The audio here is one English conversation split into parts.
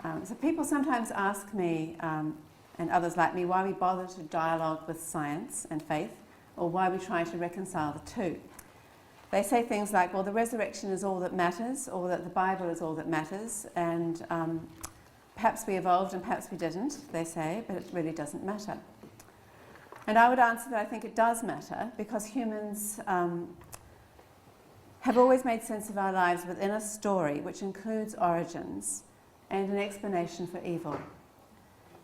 So people sometimes ask me, and others like me, why we bother to dialogue with science and faith, or why we try to reconcile the two. They say things like, well, the resurrection is all that matters, or that the Bible is all that matters, and perhaps we evolved and perhaps we didn't, they say, but it really doesn't matter. And I would answer that I think it does matter, because humans have always made sense of our lives within a story which includes origins and an explanation for evil.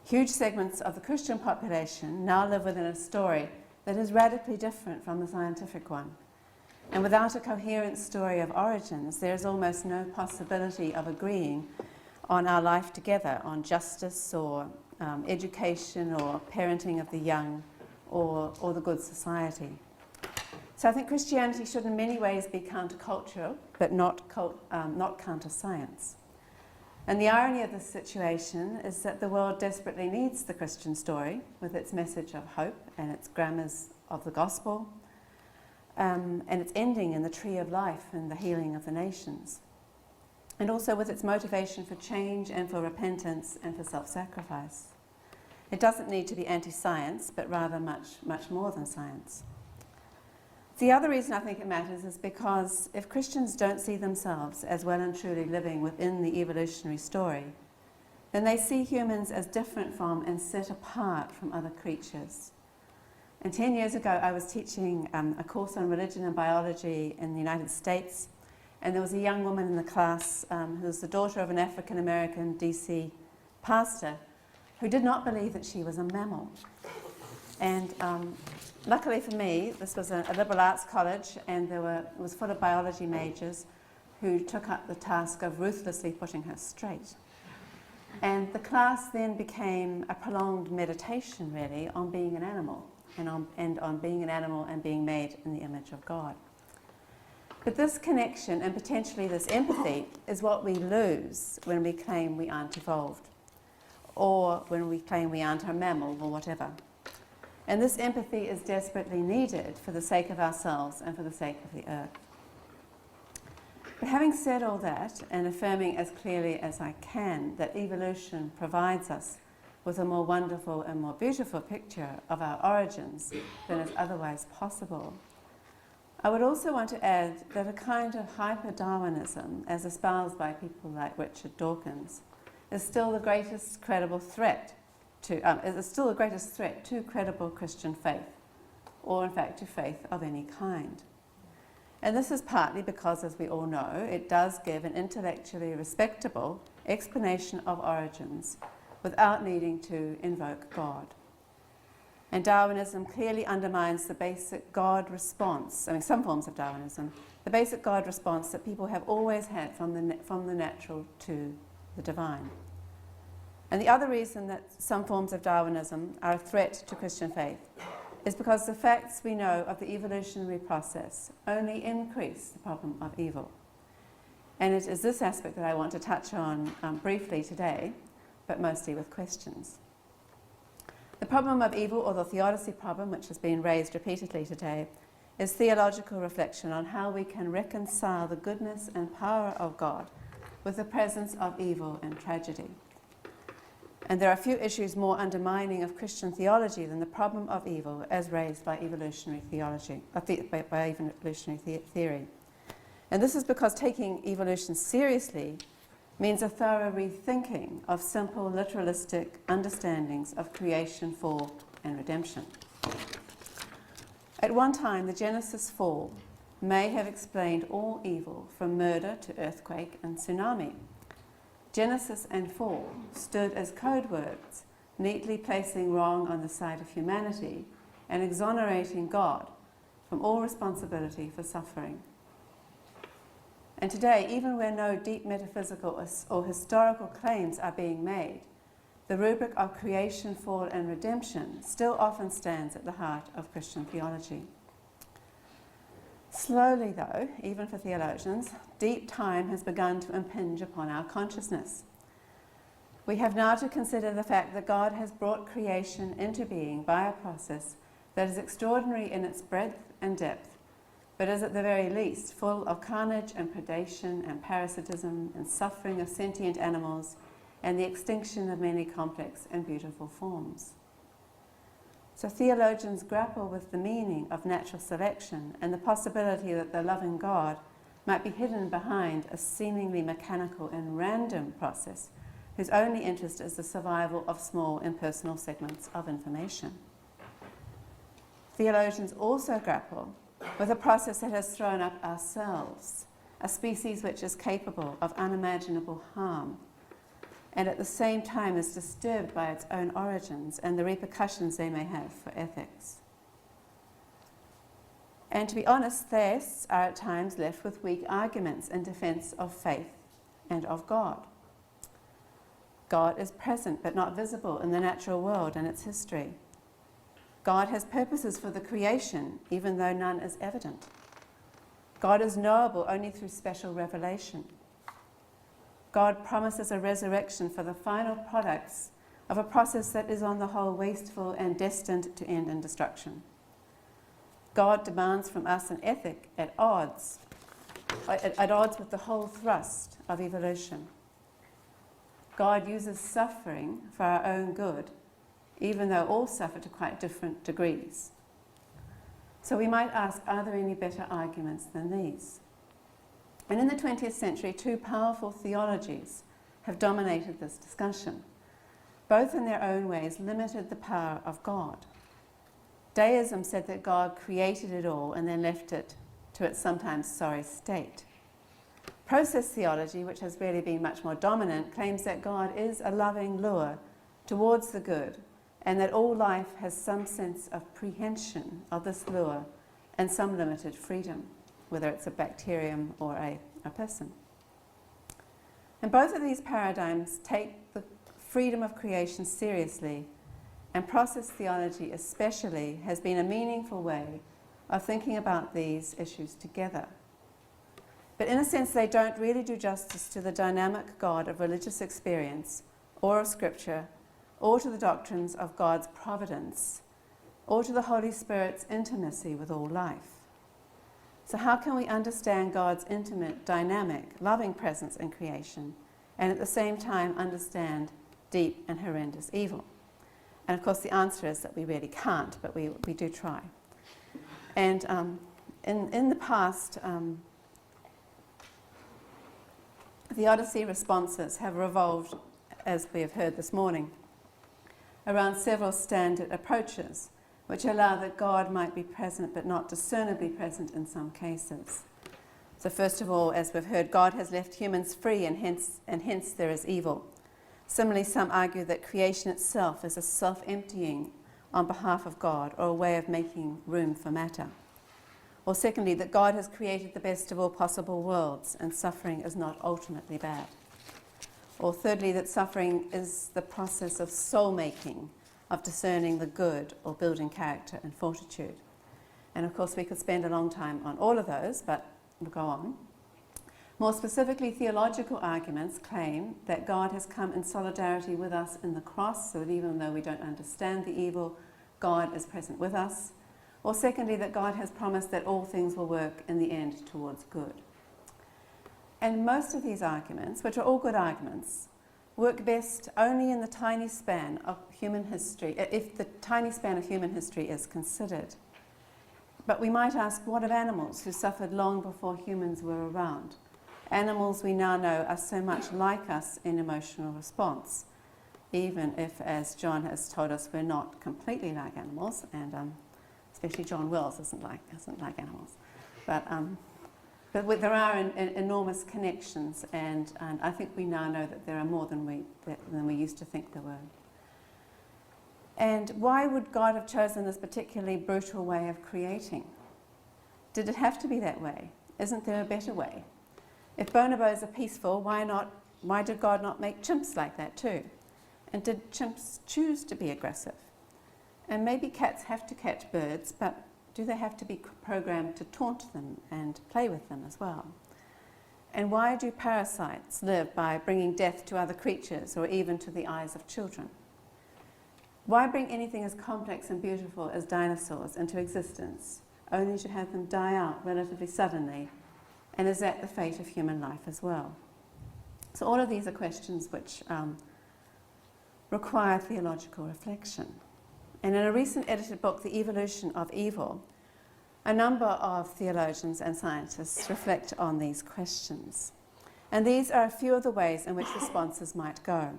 Huge segments of the Christian population now live within a story that is radically different from the scientific one. And without a coherent story of origins, there is almost no possibility of agreeing on our life together, on justice or education or parenting of the young or the good society. So I think Christianity should in many ways be countercultural, but not counter-science. And the irony of this situation is that the world desperately needs the Christian story with its message of hope and its grammars of the gospel, and its ending in the tree of life and the healing of the nations, and also with its motivation for change and for repentance and for self-sacrifice. It doesn't need to be anti-science, but rather much more than science. The other reason I think it matters is because if Christians don't see themselves as well and truly living within the evolutionary story, then they see humans as different from and set apart from other creatures. And 10 years ago, I was teaching a course on religion and biology in the United States, and there was a young woman in the class who was the daughter of an African-American DC pastor who did not believe that she was a mammal. And luckily for me, this was a liberal arts college, and it was full of biology majors who took up the task of ruthlessly putting her straight. And the class then became a prolonged meditation, really, on being an animal, and on being an animal and being made in the image of God. But this connection, and potentially this empathy, is what we lose when we claim we aren't evolved, or when we claim we aren't a mammal, or whatever. And this empathy is desperately needed for the sake of ourselves and for the sake of the earth. But having said all that, and affirming as clearly as I can that evolution provides us with a more wonderful and more beautiful picture of our origins than is otherwise possible, I would also want to add that a kind of hyper-Darwinism, as espoused by people like Richard Dawkins, is still the greatest credible threat to credible Christian faith, or in fact to faith of any kind. And this is partly because, as we all know, it does give an intellectually respectable explanation of origins without needing to invoke God. And Darwinism clearly undermines the basic God response, some forms of Darwinism, the basic God response that people have always had from the natural to the divine. And the other reason that some forms of Darwinism are a threat to Christian faith is because the facts we know of the evolutionary process only increase the problem of evil. And it is this aspect that I want to touch on briefly today, but mostly with questions. The problem of evil, or the theodicy problem, which has been raised repeatedly today, is theological reflection on how we can reconcile the goodness and power of God with the presence of evil and tragedy. And there are few issues more undermining of Christian theology than the problem of evil as raised by evolutionary theology, by evolutionary theory. And this is because taking evolution seriously means a thorough rethinking of simple literalistic understandings of creation, fall, and redemption. At one time, the Genesis fall may have explained all evil from murder to earthquake and tsunami. Genesis and fall stood as code words, neatly placing wrong on the side of humanity and exonerating God from all responsibility for suffering. And today, even where no deep metaphysical or historical claims are being made, the rubric of creation, fall, and redemption still often stands at the heart of Christian theology. Slowly, though, even for theologians, deep time has begun to impinge upon our consciousness. We have now to consider the fact that God has brought creation into being by a process that is extraordinary in its breadth and depth, but is at the very least full of carnage and predation and parasitism and suffering of sentient animals and the extinction of many complex and beautiful forms. So theologians grapple with the meaning of natural selection and the possibility that the loving God might be hidden behind a seemingly mechanical and random process whose only interest is the survival of small impersonal segments of information. Theologians also grapple with a process that has thrown up ourselves, a species which is capable of unimaginable harm, and at the same time is disturbed by its own origins and the repercussions they may have for ethics. And to be honest, theists are at times left with weak arguments in defense of faith and of God. God is present but not visible in the natural world and its history. God has purposes for the creation, even though none is evident. God is knowable only through special revelation. God promises a resurrection for the final products of a process that is on the whole wasteful and destined to end in destruction. God demands from us an ethic at odds with the whole thrust of evolution. God uses suffering for our own good, even though all suffer to quite different degrees. So we might ask, are there any better arguments than these? And in the 20th century, two powerful theologies have dominated this discussion. Both in their own ways limited the power of God. Deism said that God created it all and then left it to its sometimes sorry state. Process theology, which has really been much more dominant, claims that God is a loving lure towards the good, and that all life has some sense of prehension of this lure and some limited freedom, whether it's a bacterium or a person. And both of these paradigms take the freedom of creation seriously, and process theology especially has been a meaningful way of thinking about these issues together. But in a sense, they don't really do justice to the dynamic God of religious experience or of Scripture, or to the doctrines of God's providence, or to the Holy Spirit's intimacy with all life. So how can we understand God's intimate, dynamic, loving presence in creation, and at the same time understand deep and horrendous evil? And of course the answer is that we really can't, but we do try. And in the past, theodicy responses have revolved, as we have heard this morning, around several standard approaches which allow that God might be present but not discernibly present in some cases. So first of all, as we've heard, God has left humans free and hence there is evil. Similarly, some argue that creation itself is a self-emptying on behalf of God, or a way of making room for matter. Or secondly, that God has created the best of all possible worlds and suffering is not ultimately bad. Or thirdly, that suffering is the process of soul-making, of discerning the good or building character and fortitude. And of course we could spend a long time on all of those, but we'll go on. More specifically, theological arguments claim that God has come in solidarity with us in the cross, so that even though we don't understand the evil, God is present with us. Or secondly, that God has promised that all things will work in the end towards good. And most of these arguments, which are all good arguments, work best only in the tiny span of human history, if the tiny span of human history is considered. But we might ask, what of animals who suffered long before humans were around? Animals we now know are so much like us in emotional response, even if, as John has told us, we're not completely like animals, and especially John Wells isn't like animals. But there are enormous connections, and I think we now know that there are more than we used to think there were. And why would God have chosen this particularly brutal way of creating? Did it have to be that way? Isn't there a better way? If bonobos are peaceful, why did God not make chimps like that too? And did chimps choose to be aggressive? And maybe cats have to catch birds, but do they have to be programmed to taunt them and play with them as well? And why do parasites live by bringing death to other creatures or even to the eyes of children? Why bring anything as complex and beautiful as dinosaurs into existence, only to have them die out relatively suddenly? And is that the fate of human life as well? So all of these are questions which require theological reflection. And in a recent edited book, The Evolution of Evil, a number of theologians and scientists reflect on these questions. And these are a few of the ways in which responses might go.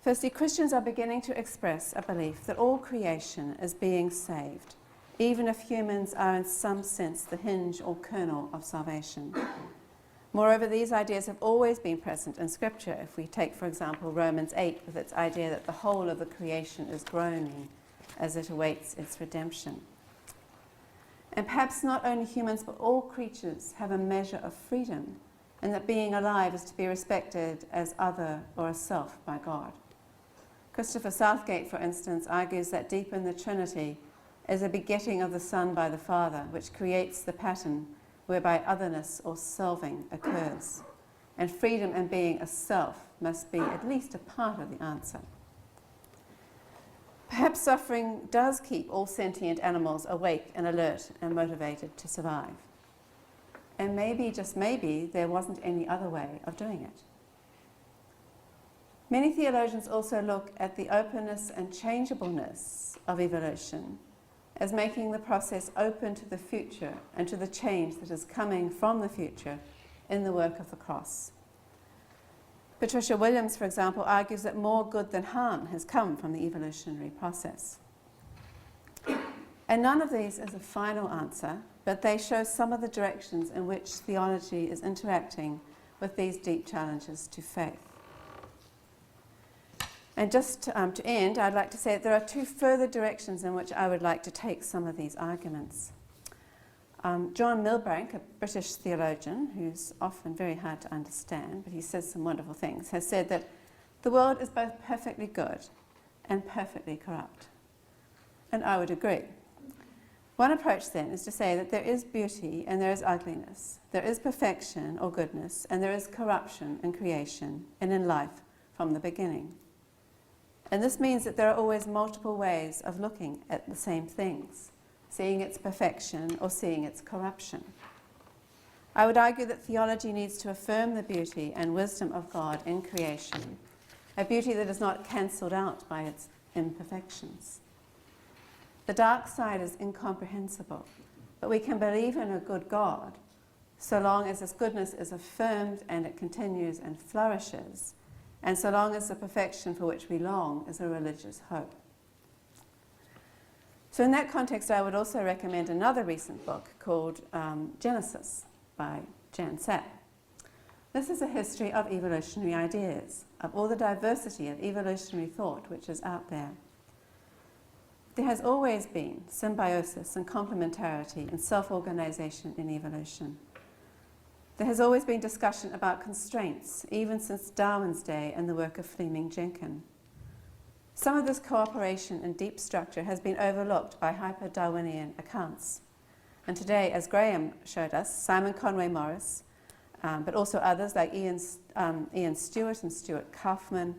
Firstly, Christians are beginning to express a belief that all creation is being saved, even if humans are in some sense the hinge or kernel of salvation. Moreover, these ideas have always been present in Scripture. If we take, for example, Romans 8 with its idea that the whole of the creation is groaning as it awaits its redemption. And perhaps not only humans, but all creatures have a measure of freedom, and that being alive is to be respected as other or as self by God. Christopher Southgate, for instance, argues that deep in the Trinity is a begetting of the Son by the Father, which creates the pattern whereby otherness or selving occurs. And freedom and being a self must be at least a part of the answer. Perhaps suffering does keep all sentient animals awake and alert and motivated to survive. And maybe, just maybe, there wasn't any other way of doing it. Many theologians also look at the openness and changeableness of evolution as making the process open to the future and to the change that is coming from the future in the work of the cross. Patricia Williams, for example, argues that more good than harm has come from the evolutionary process. And none of these is a final answer, but they show some of the directions in which theology is interacting with these deep challenges to faith. And just to end, I'd like to say that there are two further directions in which I would like to take some of these arguments. John Milbank, a British theologian who's often very hard to understand, but he says some wonderful things, has said that the world is both perfectly good and perfectly corrupt. And I would agree. One approach then is to say that there is beauty and there is ugliness, there is perfection or goodness, and there is corruption in creation and in life from the beginning. And this means that there are always multiple ways of looking at the same things, seeing its perfection or seeing its corruption. I would argue that theology needs to affirm the beauty and wisdom of God in creation, a beauty that is not cancelled out by its imperfections. The dark side is incomprehensible, but we can believe in a good God so long as this goodness is affirmed and it continues and flourishes, and so long as the perfection for which we long is a religious hope. So in that context, I would also recommend another recent book called Genesis by Jan Sapp. This is a history of evolutionary ideas, of all the diversity of evolutionary thought which is out there. There has always been symbiosis and complementarity and self-organization in evolution. There has always been discussion about constraints, even since Darwin's day and the work of Fleming Jenkin. Some of this cooperation and deep structure has been overlooked by hyper-Darwinian accounts. And today, as Graham showed us, Simon Conway Morris, but also others like Ian Stewart and Stuart Kaufman,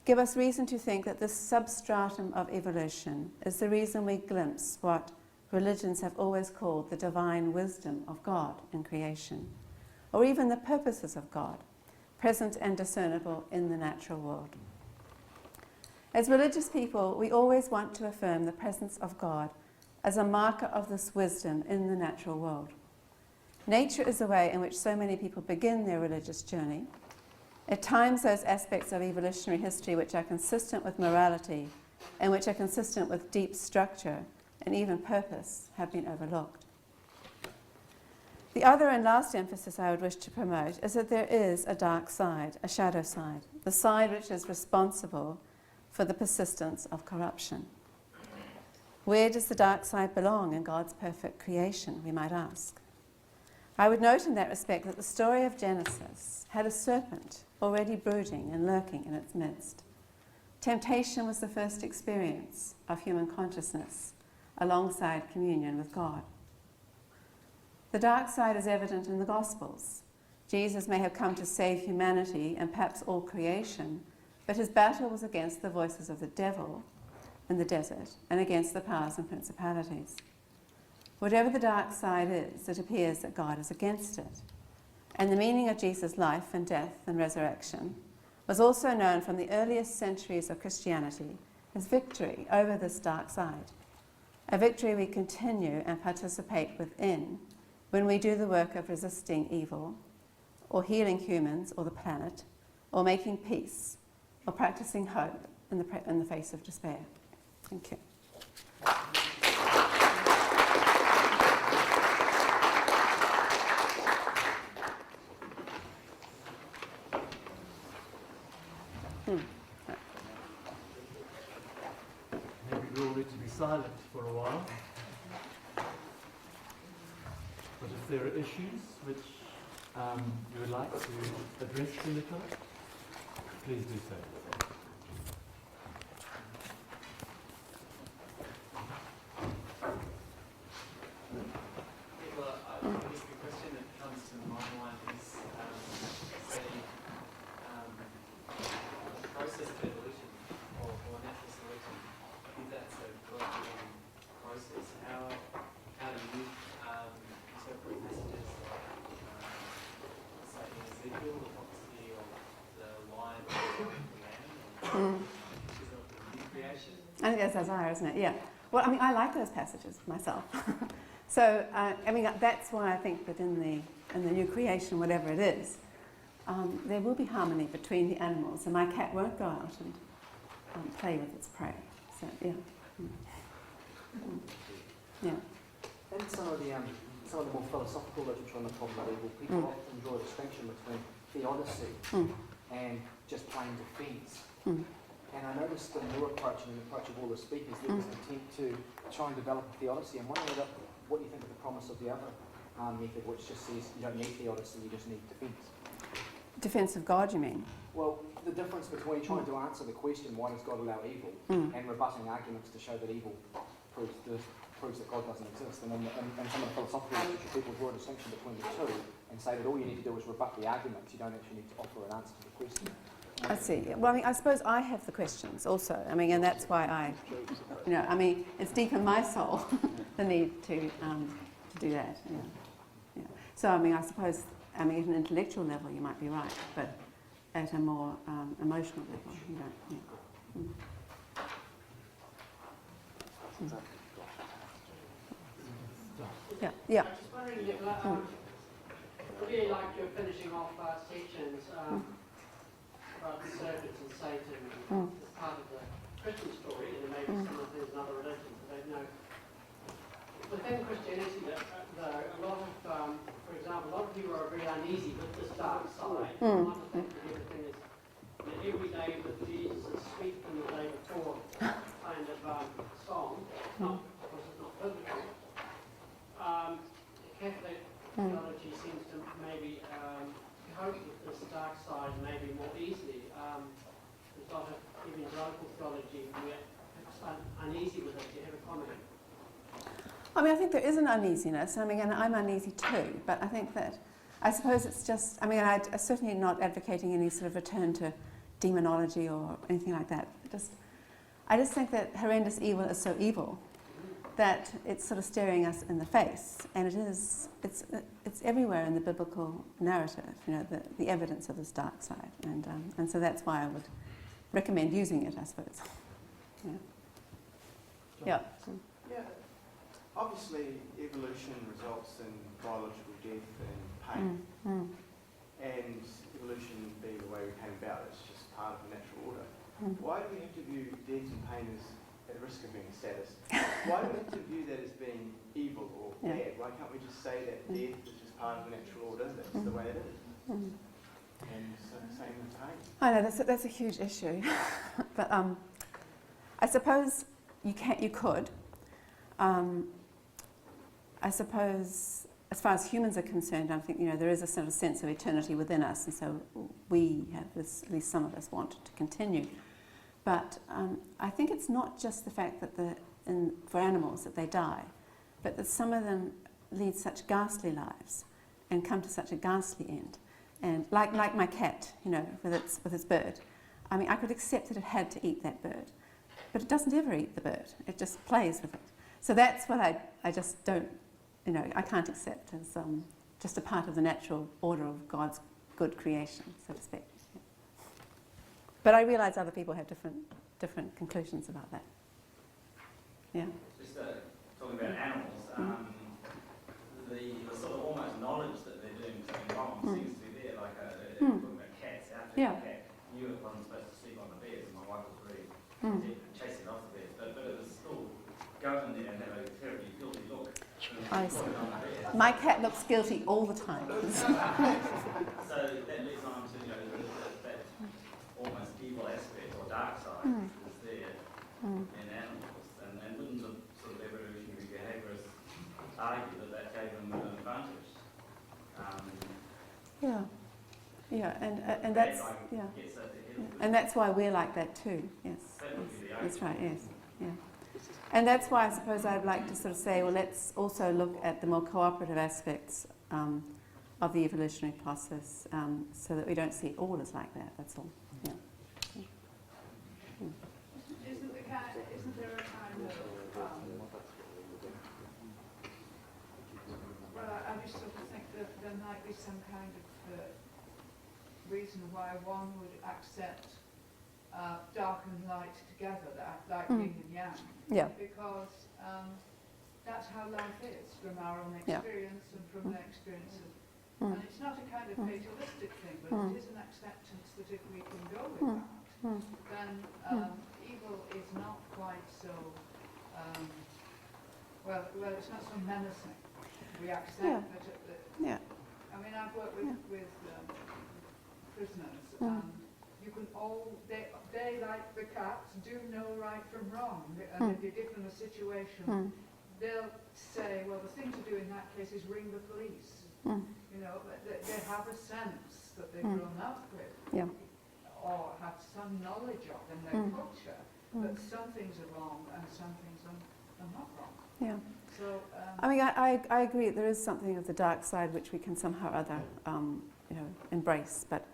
give us reason to think that this substratum of evolution is the reason we glimpse what religions have always called the divine wisdom of God in creation, or even the purposes of God, present and discernible in the natural world. As religious people, we always want to affirm the presence of God as a marker of this wisdom in the natural world. Nature is the way in which so many people begin their religious journey. At times, those aspects of evolutionary history which are consistent with morality and which are consistent with deep structure and even purpose have been overlooked. The other and last emphasis I would wish to promote is that there is a dark side, a shadow side, the side which is responsible for the persistence of corruption. Where does the dark side belong in God's perfect creation, we might ask? I would note in that respect that the story of Genesis had a serpent already brooding and lurking in its midst. Temptation was the first experience of human consciousness alongside communion with God. The dark side is evident in the Gospels. Jesus may have come to save humanity and perhaps all creation, but his battle was against the voices of the devil in the desert and against the powers and principalities. Whatever the dark side is, it appears that God is against it. And the meaning of Jesus' life and death and resurrection was also known from the earliest centuries of Christianity as victory over this dark side, a victory we continue and participate within when we do the work of resisting evil, or healing humans or the planet, or making peace, or practicing hope in the face of despair. Thank you. Maybe we all need to be silent for a while. But if there are issues which you would like to address to Nicola, please do so. Nicola, I guess the question that comes to my mind is the process of evolution or natural selection. If that's a God-given process, how do you interpret passages like, say, in Ezekiel, the prophecy of the lion and the lamb, is it new creation? I think that's Isaiah, isn't it? Yeah. Well, I mean, I like those passages myself. So, I mean, that's why I think that in the new creation, whatever it is, there will be harmony between the animals, and my cat won't go out and play with its prey. So, yeah. Yeah. And some of the more philosophical literature on the problem of evil, people often draw a distinction between theodicy and just plain defence. And I noticed the new approach and the approach of all the speakers, there was an attempt to try and develop a theodicy. And wondering what you think of the promise of the other method, which just says you don't need theodicy, you just need defence. Defence of God, you mean? Well, the difference between trying to answer the question, why does God allow evil, and rebutting arguments to show that evil proves that God doesn't exist. And some of the philosophical literature, people draw a distinction between the two and say that all you need to do is rebut the arguments. You don't actually need to offer an answer to the question. I see. Well, I mean, I suppose I have the questions also. I mean, and that's why I mean, it's deep in my soul, the need to do that. Yeah. Yeah. So, I mean, I suppose, at an intellectual level, you might be right, but at a more emotional level, you don't. Yeah. Yeah. I was just wondering, Nicola, I really like your finishing off sections about the serpents and Satan as part of the Christian story, and maybe some of things in other religions that they know. Within Christianity, though, a lot of, for example, a lot of people are very uneasy with this dark side. One of the things that everything is that every day with Jesus is sweet than the day before kind of song, not because it's not biblical. Catholic theology seems to maybe cope with this dark side maybe more easily. There's a lot of evangelical theology where it's uneasy with it. Do you have a comment? I mean, I think there is an uneasiness. I mean, and I'm uneasy too, but I think that, I suppose it's just, I mean, I'm certainly not advocating any sort of return to demonology or anything like that. I just think that horrendous evil is so evil that it's sort of staring us in the face, and it's everywhere in the biblical narrative, the evidence of this dark side, and so that's why I would recommend using it, I suppose. Yeah. Yeah. Yeah. Obviously, evolution results in biological death and pain, and evolution being the way we came about, it's just part of the natural order. Why do we have to view death and pain as at risk of being a status? Why do we have to view that as being evil or bad? Why can't we just say that death is just part of the natural order, that's the way it is? And so same with pain. I know, that's a huge issue. But I suppose you could. I suppose, as far as humans are concerned, I think there is a sort of sense of eternity within us, and so we have this, at least some of us want it to continue. But I think it's not just the fact that for animals that they die, but that some of them lead such ghastly lives and come to such a ghastly end. And like my cat, with its bird. I mean, I could accept that it had to eat that bird, but it doesn't ever eat the bird. It just plays with it. So that's what I just don't, I can't accept as just a part of the natural order of God's good creation, so to speak. But I realise other people have different conclusions about that. Yeah. Just talking about animals, the sort of almost knowledge that they're doing something wrong seems to be there. Like talking about cats, our cat knew it wasn't supposed to sleep on the beds, and my wife was really chasing it off the beds, but it was still going there and have a terribly guilty look. I see. My cat looks guilty all the time. So that leads on to that almost evil aspect or dark side is there in animals, and wouldn't the sort of evolutionary behaviourists argue that gave them an advantage? And that's and that's why we're like that too. Yes, that's right. Yes, yeah. And that's why I suppose I'd like to sort of say, well, let's also look at the more cooperative aspects of the evolutionary process, so that we don't see it all as like that. That's all. Yeah. Isn't there a kind of well, I just sort of think that there might be some kind of reason why one would accept dark and light together, like yin and yang. Yeah. Because that's how life is, from our own experience and from the experience of. And it's not a kind of fatalistic thing, but it is an acceptance that if we can go with that, then evil is not quite so. Well, it's not so menacing. We accept that. I mean, I've worked with prisoners, and you can they like the cats do know right from wrong, and if you're given a situation, they'll say, well, the thing to do in that case is ring the police. You know, they have a sense that they've grown up with, or have some knowledge of in their culture, that some things are wrong and some things are not wrong. Yeah. So, I mean, I agree. There is something of the dark side which we can somehow or other, embrace, but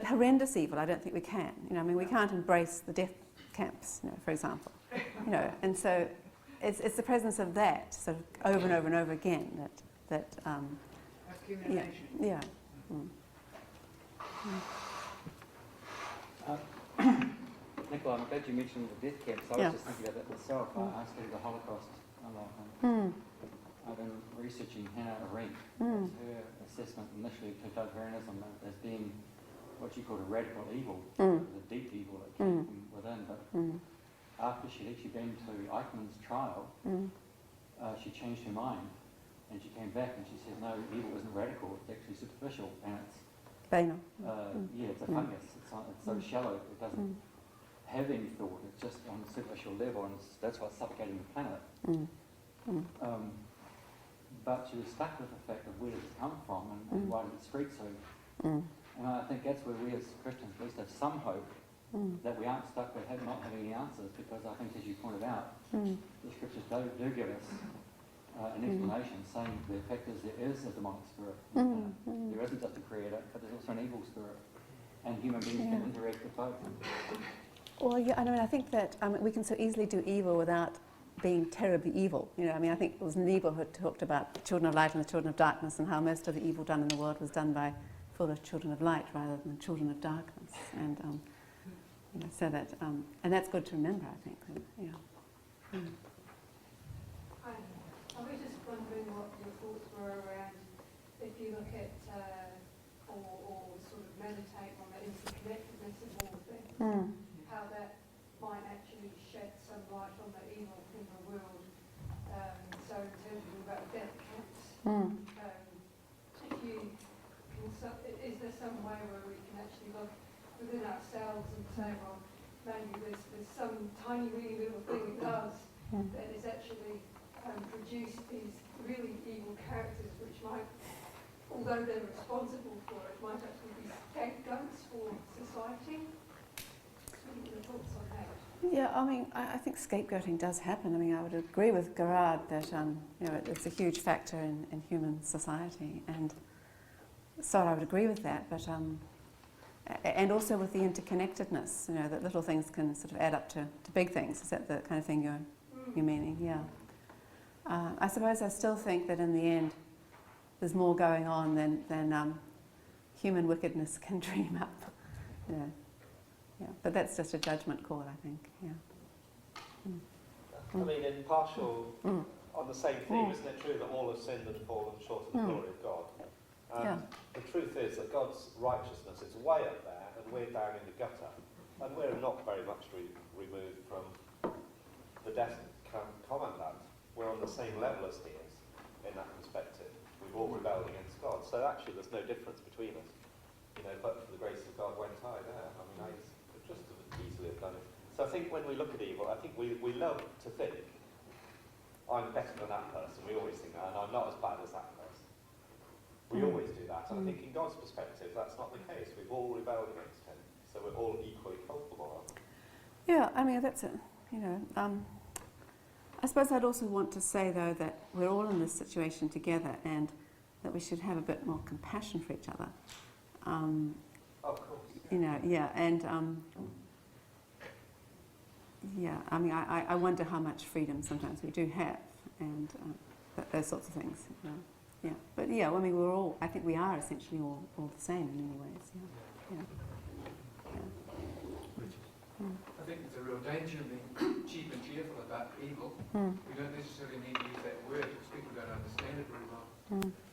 horrendous evil, I don't think we can. You know, I mean, we can't embrace the death camps, for example. And so it's the presence of that sort of over and over and over again that accumulation. Yeah. Nicola, I'm glad you mentioned the death camps. I was just thinking about that myself. I studied the Holocaust a lot. I've been researching Hannah Arendt. Her assessment initially to totalitarianism as being what she called a radical evil, the deep evil that came from within. But after she'd actually been to Eichmann's trial, she changed her mind, and she came back and she said, no, evil isn't radical, it's actually superficial, and it's banal. It's a fungus. It's so shallow, it doesn't have any thought, it's just on a superficial level, and that's what's suffocating the planet. But she was stuck with the fact of where did it come from and why did it spread so. And I think that's where we as Christians at least have some hope that we aren't stuck with not having any answers, because I think, as you pointed out, the scriptures do give us an explanation saying the fact is there is a demonic spirit. There isn't just a creator, but there's also an evil spirit, and human beings can interact with both. Well, I think that we can so easily do evil without being terribly evil. I think it was Niebuhr who talked about the children of light and the children of darkness, and how most of the evil done in the world was done by foolish children of light rather than children of darkness. And so that, and that's good to remember, I think. I was just wondering what your thoughts were around, if you look at or sort of meditate on the interconnectedness of all things, how that might actually shed some light on the evil in the world. So in terms of about death camps, is there some way where we can actually look within ourselves and say, well, maybe there's some tiny really little thing it does that is actually produce these really evil characters, which might, although they're responsible for it, might actually be scapegoats for society? What are your thoughts on that? Yeah, I think scapegoating does happen. I would agree with Hoggard that it's a huge factor in human society, and so I would agree with that. But and also with the interconnectedness, that little things can sort of add up to big things. Is that the kind of thing you're meaning? Yeah. I suppose I still think that in the end, there's more going on than human wickedness can dream up. yeah. But that's just a judgment call, I think. Yeah. I mean, in partial, on the same theme, isn't it true that all have sinned and fallen short of the glory of God? And the truth is that God's righteousness is way up there, and we're down in the gutter. And we're not very much removed from the death commandant. We're on the same level as he is in that perspective. We've all rebelled against God. So actually there's no difference between us. You know, but for the grace of God went I there. I mean, I could just as easily have done it. So I think when we look at evil, I think we love to think, I'm better than that person. We always think that, and I'm not as bad as that person. We always do that. And I think in God's perspective, that's not the case. We've all rebelled against him. So we're all equally culpable, aren't we? Yeah, I mean, that's it. You know, I suppose I'd also want to say, though, that we're all in this situation together and that we should have a bit more compassion for each other. Of course. You know, yeah, and yeah, I mean, I wonder how much freedom sometimes we do have, and those sorts of things. You know. Yeah, but yeah, I mean, I think we are essentially all the same in many ways. Yeah, yeah. I think there's a real danger in being cheap and cheerful about evil. We don't necessarily need to use that word because people don't understand it very well.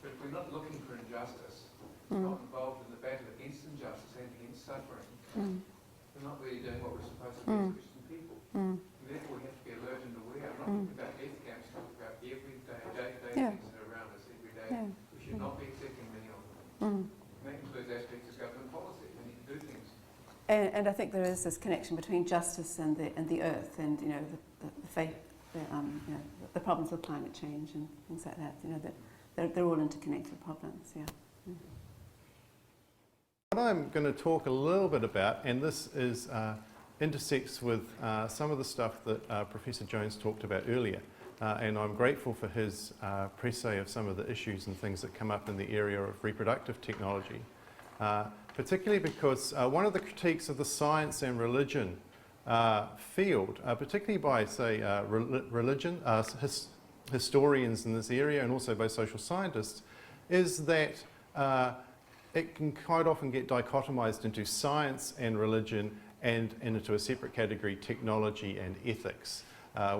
But if we're not looking for injustice, not involved in the battle against injustice and against suffering, we're not really doing what we're supposed to do as Christian people. And therefore we have to be alert and aware. I'm not talking about death camps, I'm talking about day-to-day things that are around us every day. We should not be accepting many of them. And that includes aspects of government policy. We need to do things. And I think there is this connection between justice and the earth, and you know the faith, you know, the problems with climate change and things like that. You know that they're all interconnected problems. Yeah. What I'm going to talk a little bit about, and this is intersects with some of the stuff that Professor Jones talked about earlier, and I'm grateful for his presse of some of the issues and things that come up in the area of reproductive technology. Particularly because one of the critiques of the science and religion field, particularly by, say, historians in this area and also by social scientists, is that it can quite often get dichotomized into science and religion and into a separate category, technology and ethics,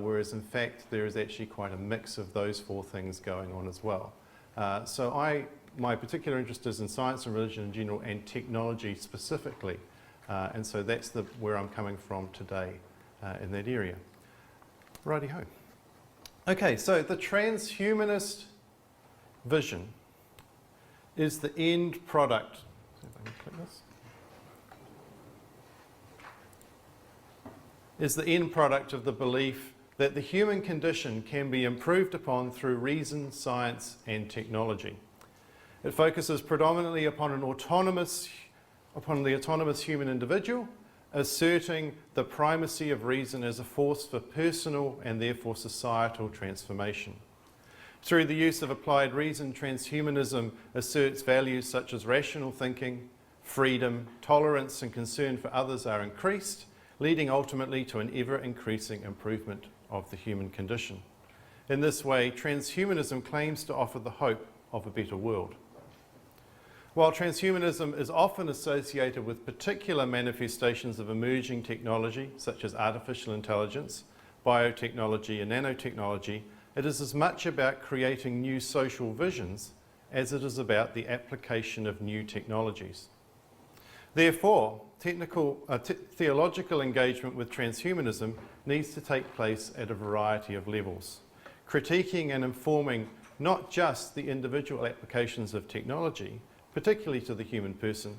whereas in fact there is actually quite a mix of those four things going on as well. So my particular interest is in science and religion in general and technology specifically. And so that's where I'm coming from today in that area. Righty-ho. Okay, so the transhumanist vision is the end product. See if I can click this. Is the end product of the belief that the human condition can be improved upon through reason, science, and technology. It focuses predominantly upon the autonomous human individual, asserting the primacy of reason as a force for personal and therefore societal transformation. Through the use of applied reason, transhumanism asserts values such as rational thinking, freedom, tolerance, and concern for others are increased, leading ultimately to an ever-increasing improvement of the human condition. In this way, transhumanism claims to offer the hope of a better world. While transhumanism is often associated with particular manifestations of emerging technology, such as artificial intelligence, biotechnology and nanotechnology, it is as much about creating new social visions as it is about the application of new technologies. Therefore, theological engagement with transhumanism needs to take place at a variety of levels, critiquing and informing not just the individual applications of technology, particularly to the human person,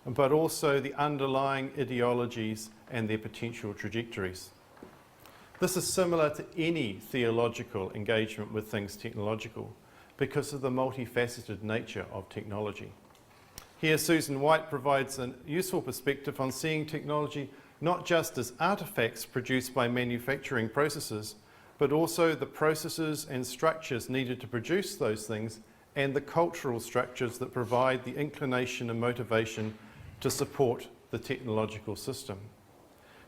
but also the underlying ideologies and their potential trajectories. This is similar to any theological engagement with things technological because of the multifaceted nature of technology. Here, Susan White provides a useful perspective on seeing technology not just as artifacts produced by manufacturing processes, but also the processes and structures needed to produce those things and the cultural structures that provide the inclination and motivation to support the technological system.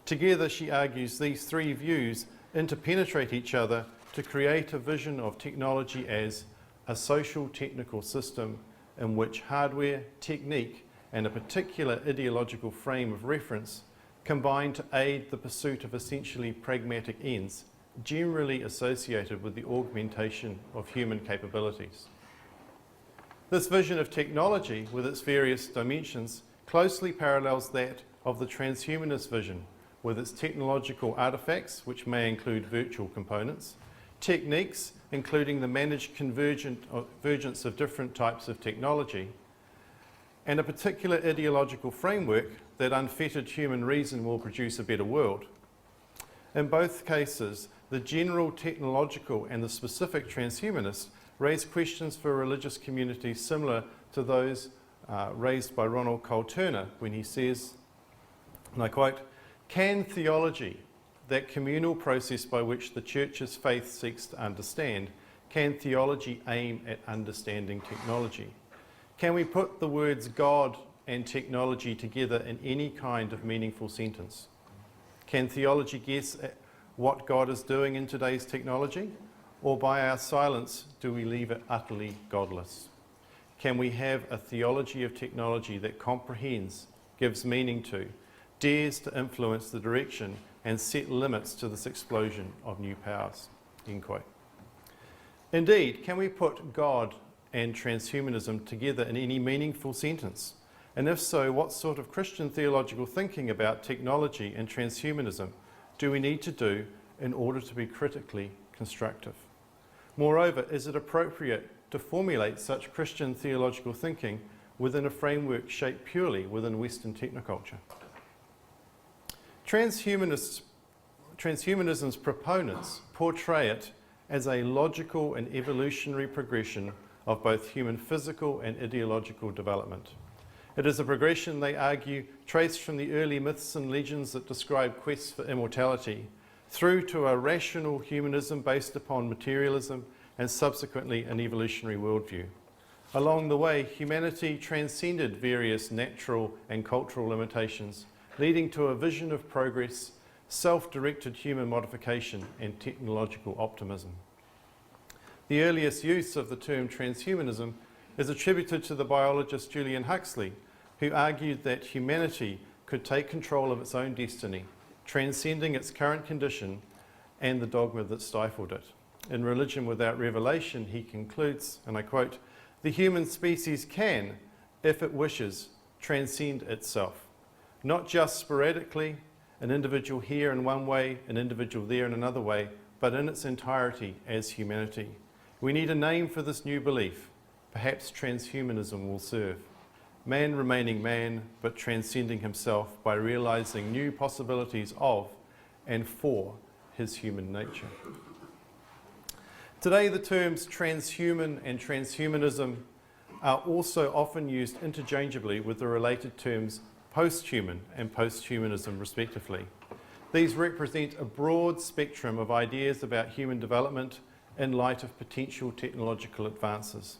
Together, she argues, these three views interpenetrate each other to create a vision of technology as a social technical system in which hardware, technique, and a particular ideological frame of reference combine to aid the pursuit of essentially pragmatic ends, generally associated with the augmentation of human capabilities. This vision of technology, with its various dimensions, closely parallels that of the transhumanist vision, with its technological artifacts, which may include virtual components, techniques, including the managed convergence of different types of technology, and a particular ideological framework that unfettered human reason will produce a better world. In both cases, the general technological and the specific transhumanist raise questions for religious communities similar to those raised by Ronald Cole Turner when he says, and I quote, "Can theology, that communal process by which the church's faith seeks to understand, can theology aim at understanding technology? Can we put the words God and technology together in any kind of meaningful sentence? Can theology guess at what God is doing in today's technology? Or by our silence, do we leave it utterly godless? Can we have a theology of technology that comprehends, gives meaning to, dares to influence the direction and set limits to this explosion of new powers?" End quote. Indeed, can we put God and transhumanism together in any meaningful sentence? And if so, what sort of Christian theological thinking about technology and transhumanism do we need to do in order to be critically constructive? Moreover, is it appropriate to formulate such Christian theological thinking within a framework shaped purely within Western technoculture? Transhumanism's proponents portray it as a logical and evolutionary progression of both human physical and ideological development. It is a progression, they argue, traced from the early myths and legends that describe quests for immortality, through to a rational humanism based upon materialism and subsequently an evolutionary worldview. Along the way, humanity transcended various natural and cultural limitations, leading to a vision of progress, self-directed human modification and technological optimism. The earliest use of the term transhumanism is attributed to the biologist Julian Huxley, who argued that humanity could take control of its own destiny, transcending its current condition and the dogma that stifled it. In Religion Without Revelation, he concludes, and I quote, "The human species can, if it wishes, transcend itself, not just sporadically, an individual here in one way, an individual there in another way, but in its entirety as humanity. We need a name for this new belief. Perhaps transhumanism will serve. Man remaining man, but transcending himself by realizing new possibilities of and for his human nature." Today, the terms transhuman and transhumanism are also often used interchangeably with the related terms posthuman and posthumanism, respectively. These represent a broad spectrum of ideas about human development in light of potential technological advances,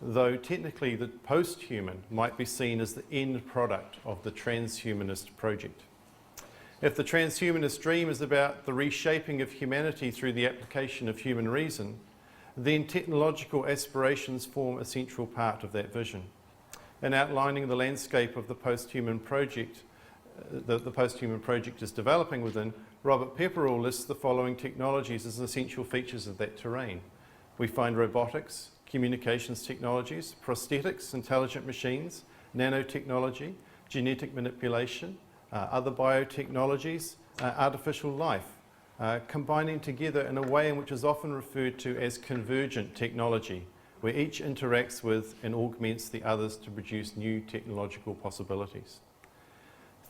though technically the posthuman might be seen as the end product of the transhumanist project. If the transhumanist dream is about the reshaping of humanity through the application of human reason, then technological aspirations form a central part of that vision. In outlining the landscape of the posthuman project, the posthuman project is developing within, Robert Pepperell lists the following technologies as essential features of that terrain. We find robotics, communications technologies, prosthetics, intelligent machines, nanotechnology, genetic manipulation, other biotechnologies, artificial life, combining together in a way in which is often referred to as convergent technology, where each interacts with and augments the others to produce new technological possibilities.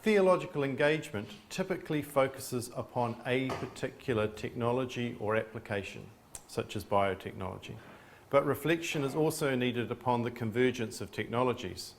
Theological engagement typically focuses upon a particular technology or application, such as biotechnology, but reflection is also needed upon the convergence of technologies.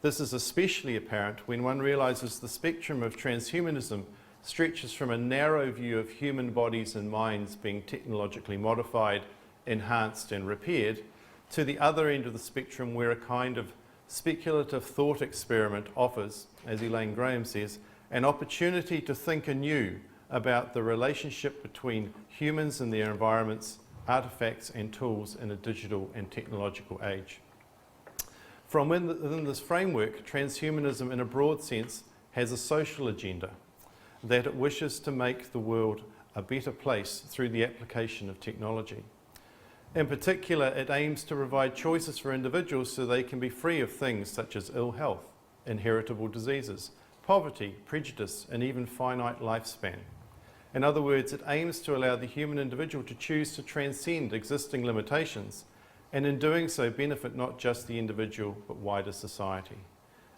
This is especially apparent when one realizes the spectrum of transhumanism stretches from a narrow view of human bodies and minds being technologically modified, enhanced and repaired, to the other end of the spectrum where a kind of speculative thought experiment offers, as Elaine Graham says, an opportunity to think anew about the relationship between humans and their environments, artifacts and tools in a digital and technological age. From within this framework, transhumanism in a broad sense has a social agenda, that it wishes to make the world a better place through the application of technology. In particular, it aims to provide choices for individuals so they can be free of things such as ill health, inheritable diseases, poverty, prejudice, and even finite lifespan. In other words, it aims to allow the human individual to choose to transcend existing limitations, and in doing so benefit not just the individual but wider society.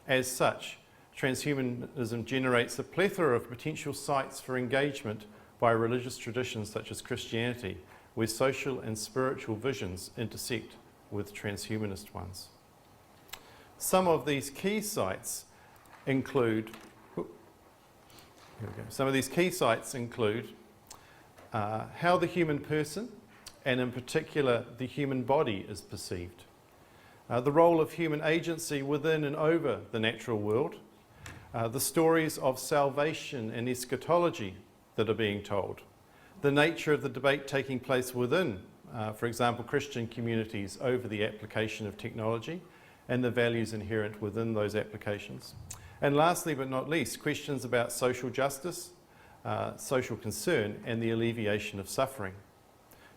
As such, transhumanism generates a plethora of potential sites for engagement by religious traditions such as Christianity, where social and spiritual visions intersect with transhumanist ones. Some of these key sites include how the human person, and in particular the human body, is perceived, the role of human agency within and over the natural world, the stories of salvation and eschatology that are being told, the nature of the debate taking place within, for example, Christian communities over the application of technology and the values inherent within those applications. And lastly but not least, questions about social justice, social concern, and the alleviation of suffering.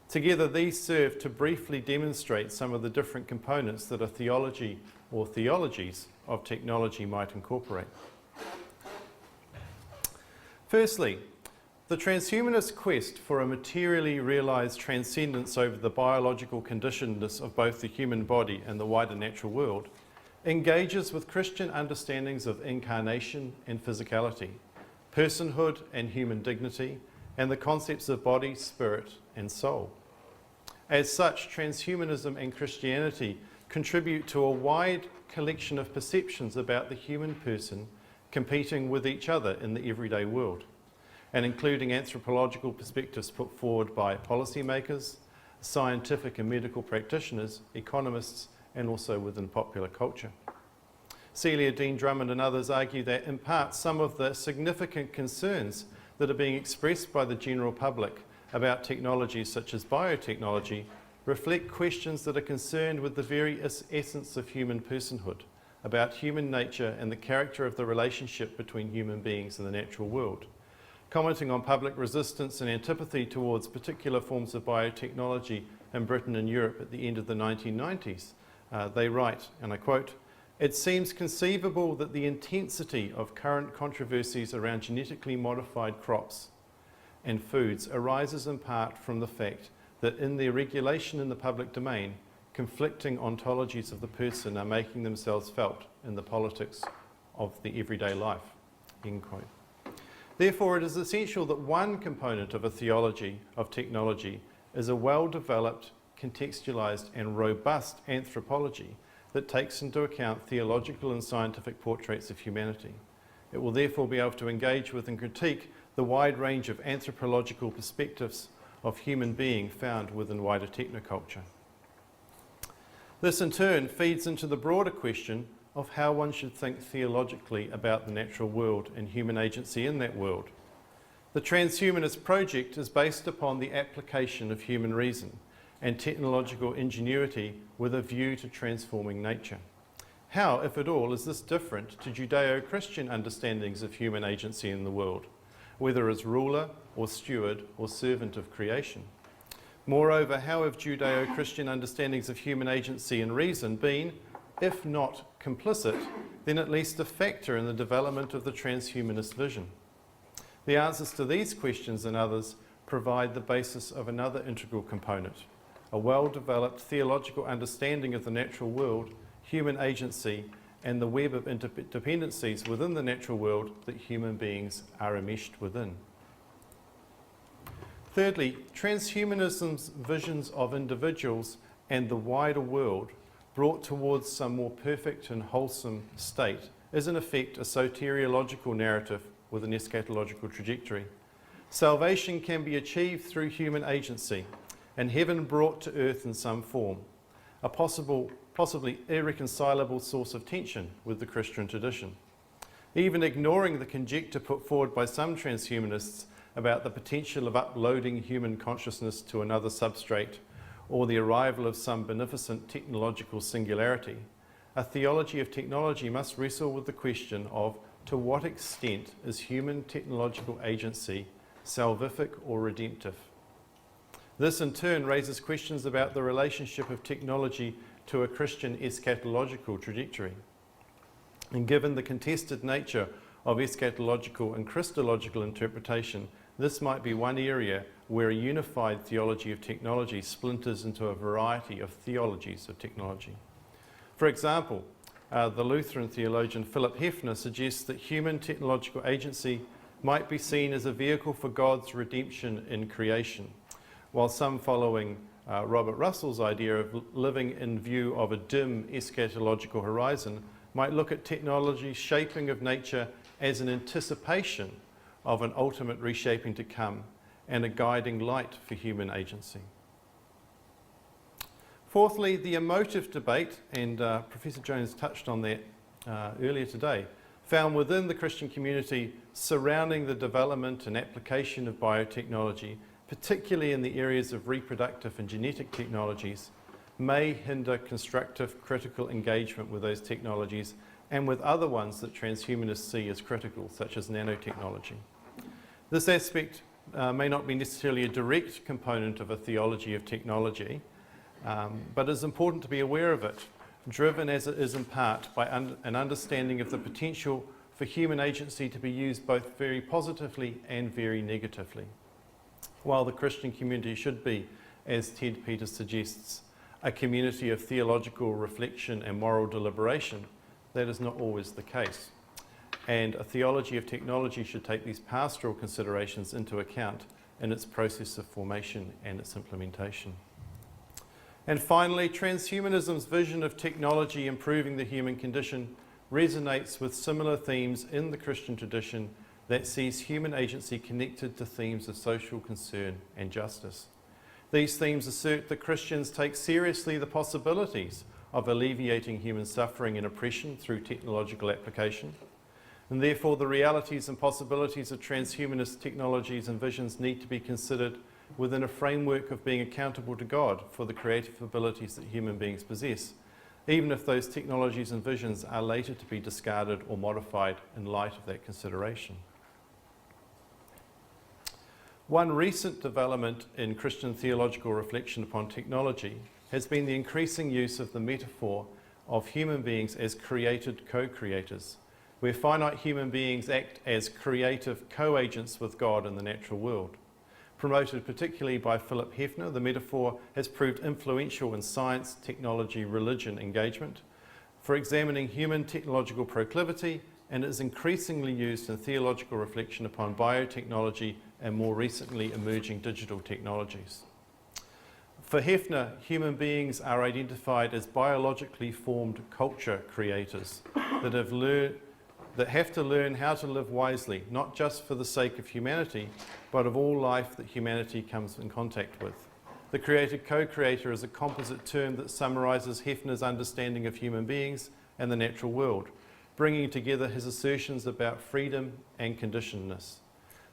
Together, these serve to briefly demonstrate some of the different components that a theology or theologies of technology might incorporate. Firstly, the transhumanist quest for a materially realised transcendence over the biological conditionedness of both the human body and the wider natural world engages with Christian understandings of incarnation and physicality, personhood and human dignity, and the concepts of body, spirit, and soul. As such, transhumanism and Christianity contribute to a wide collection of perceptions about the human person competing with each other in the everyday world, and including anthropological perspectives put forward by policymakers, scientific and medical practitioners, economists, and also within popular culture. Celia Dean Drummond and others argue that, in part, some of the significant concerns that are being expressed by the general public about technologies such as biotechnology reflect questions that are concerned with the very essence of human personhood, about human nature and the character of the relationship between human beings and the natural world. Commenting on public resistance and antipathy towards particular forms of biotechnology in Britain and Europe at the end of the 1990s, they write, and I quote, "It seems conceivable that the intensity of current controversies around genetically modified crops and foods arises in part from the fact that in their regulation in the public domain, conflicting ontologies of the person are making themselves felt in the politics of the everyday life." End quote. Therefore, it is essential that one component of a theology of technology is a well-developed, contextualised and robust anthropology that takes into account theological and scientific portraits of humanity. It will therefore be able to engage with and critique the wide range of anthropological perspectives of human being found within wider technoculture. This in turn feeds into the broader question of how one should think theologically about the natural world and human agency in that world. The transhumanist project is based upon the application of human reason and technological ingenuity with a view to transforming nature. How, if at all, is this different to Judeo-Christian understandings of human agency in the world, whether as ruler or steward or servant of creation? Moreover, how have Judeo-Christian understandings of human agency and reason been, if not complicit, then at least a factor in the development of the transhumanist vision? The answers to these questions and others provide the basis of another integral component, a well-developed theological understanding of the natural world, human agency, and the web of interdependencies within the natural world that human beings are enmeshed within. Thirdly, transhumanism's visions of individuals and the wider world brought towards some more perfect and wholesome state is in effect a soteriological narrative with an eschatological trajectory. Salvation can be achieved through human agency and heaven brought to earth in some form, a possibly irreconcilable source of tension with the Christian tradition. Even ignoring the conjecture put forward by some transhumanists about the potential of uploading human consciousness to another substrate or the arrival of some beneficent technological singularity, a theology of technology must wrestle with the question of to what extent is human technological agency salvific or redemptive? This in turn raises questions about the relationship of technology to a Christian eschatological trajectory. And given the contested nature of eschatological and Christological interpretation, this might be one area where a unified theology of technology splinters into a variety of theologies of technology. For example, the Lutheran theologian Philip Hefner suggests that human technological agency might be seen as a vehicle for God's redemption in creation, while some following Robert Russell's idea of living in view of a dim eschatological horizon might look at technology's shaping of nature as an anticipation of an ultimate reshaping to come and a guiding light for human agency. Fourthly, the emotive debate, and Professor Jones touched on that earlier today, found within the Christian community surrounding the development and application of biotechnology, particularly in the areas of reproductive and genetic technologies, may hinder constructive critical engagement with those technologies and with other ones that transhumanists see as critical, such as nanotechnology. This aspect may not be necessarily a direct component of a theology of technology, but it's important to be aware of it, driven as it is in part by an understanding of the potential for human agency to be used both very positively and very negatively. While the Christian community should be, as Ted Peters suggests, a community of theological reflection and moral deliberation, that is not always the case. And a theology of technology should take these pastoral considerations into account in its process of formation and its implementation. And finally, transhumanism's vision of technology improving the human condition resonates with similar themes in the Christian tradition that sees human agency connected to themes of social concern and justice. These themes assert that Christians take seriously the possibilities of alleviating human suffering and oppression through technological application, and therefore the realities and possibilities of transhumanist technologies and visions need to be considered within a framework of being accountable to God for the creative abilities that human beings possess, even if those technologies and visions are later to be discarded or modified in light of that consideration. One recent development in Christian theological reflection upon technology has been the increasing use of the metaphor of human beings as created co-creators, where finite human beings act as creative co-agents with God in the natural world. Promoted particularly by Philip Hefner, the metaphor has proved influential in science, technology, religion engagement, for examining human technological proclivity, and is increasingly used in theological reflection upon biotechnology and more recently emerging digital technologies. For Hefner, human beings are identified as biologically formed culture creators that have to learn how to live wisely, not just for the sake of humanity, but of all life that humanity comes in contact with. The created co-creator is a composite term that summarises Hefner's understanding of human beings and the natural world, bringing together his assertions about freedom and conditionedness.